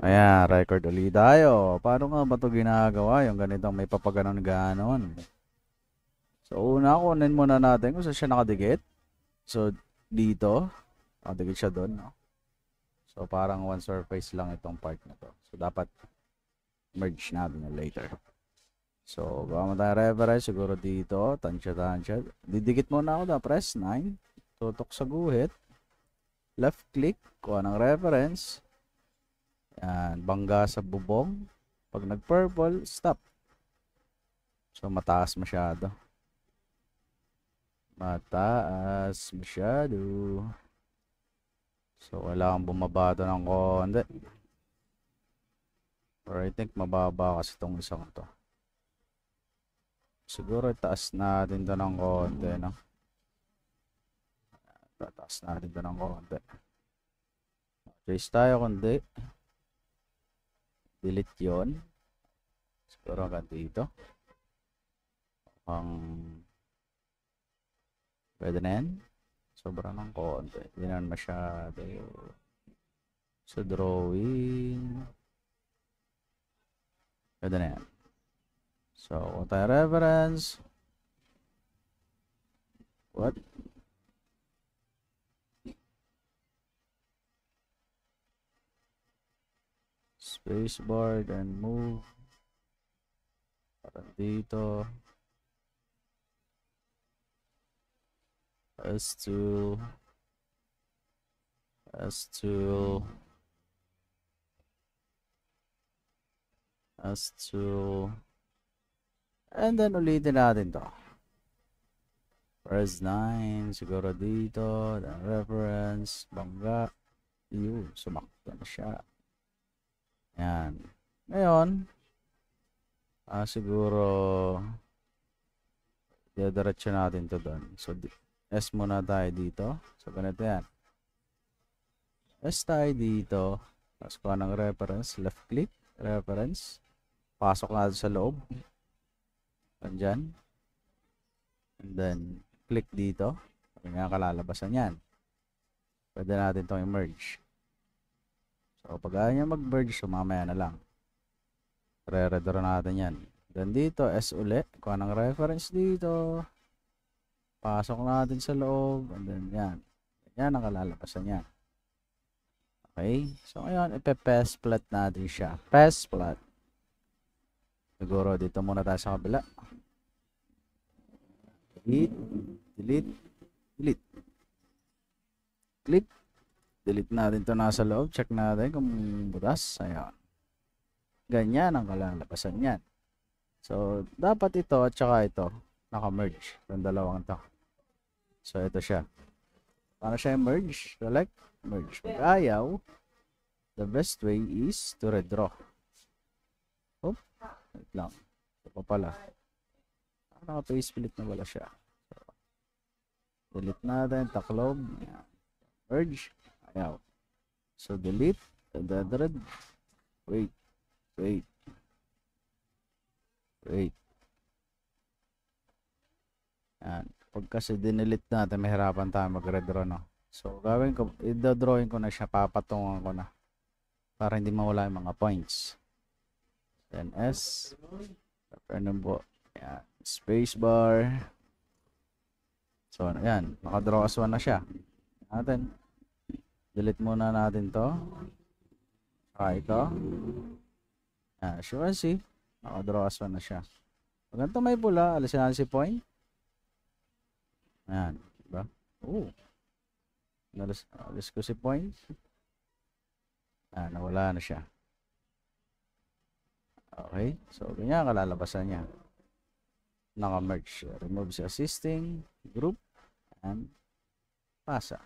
Ayan, record ulit tayo. Paano nga ba ito ginagawa? Yung ganitong may papaganon-ganon. So, una, kunin muna natin kung saan siya nakadikit. So, dito. Nakadikit siya doon, no? So, parang one surface lang itong part na to. So, dapat merge natin yun later. So, gawa mo tayo reference. Siguro dito. Tansya. Didikit muna ako na. Press 9. Tutok sa guhit. Left click. Kuha ng reference. Yan, bangga sa bubong. Pag nag-purple, stop. So, mataas masyado. Mataas masyado. So, kailangan bumaba ito ng konti. Or I think mababa kasi itong isang to. Siguro itaas natin ito ng konti, no? Tataas natin ito ng konti. Trace tayo kundi. Delete yon. Siguro hanggang dito. Pwede na yan. Sobrang ng konti. Hindi naman masyado. So, drawing. Pwede na yan. So, kung tayo reference. What? Spacebar, then move. Parang dito. S2. S2. S2. And then ulitin natin to. Press 9. Siguro dito. Then reference. Bangga. Yun. Sumakto na siya. Yan. Ngayon. Siguro. Diretso natin to doon. So, S muna tayo dito. So, ganito yan. S tayo dito. Tapos kuha ng reference. Left click. Reference. Pasok natin sa loob. Andyan. And then, click dito. Yung nga kalalabasan yan. Pwede natin itong i-merge. So, pag ayaw niya mag-merge, so mamaya na lang. Re-redraw natin yan. Then dito, S ulit. Kuha ng reference dito. Pasok natin sa loob. And then, yan. Yan ang kalalabasan yan. Okay. So, ngayon, ipe-pass plot natin siya. Pass plot. Siguro, dito muna tayo sa kabila. Delete. Click. Delete natin to nasa loob. Check natin kung butas. Ayan. Ganyan ang kalalabasan yan. So, dapat ito at saka ito naka-merge. Yung dalawang to. So, ito siya. Paano siya merge? Select, merge. Pag ayaw, the best way is to redraw. Oop. Wait lang. Ito pa pala. Naka-paste split na wala siya. So, delete natin. Taklob. Merge. Ayaw. So, delete. Red. Wait. Yan. Pag kasi dinelete natin, mahirapan tayo mag-redraw, no? So, gawin ko, i-drawing ko na siya, papatungan ko na. Para hindi mawala yung mga points. Then S. Ano po? Yan. Spacebar. So, yan. Nakadraw as 1 na siya. Natin. Delete muna natin to. Saka ito. Yan. As you can see, nakadraw as 1 na siya. Pag ganito may pula, alisin natin si point. Ayan. Diba? Alis ko si point. Nawala na siya. Okay. So, ganyan kalalabasan niya. Naka-merge. Remove si assisting group and pasa.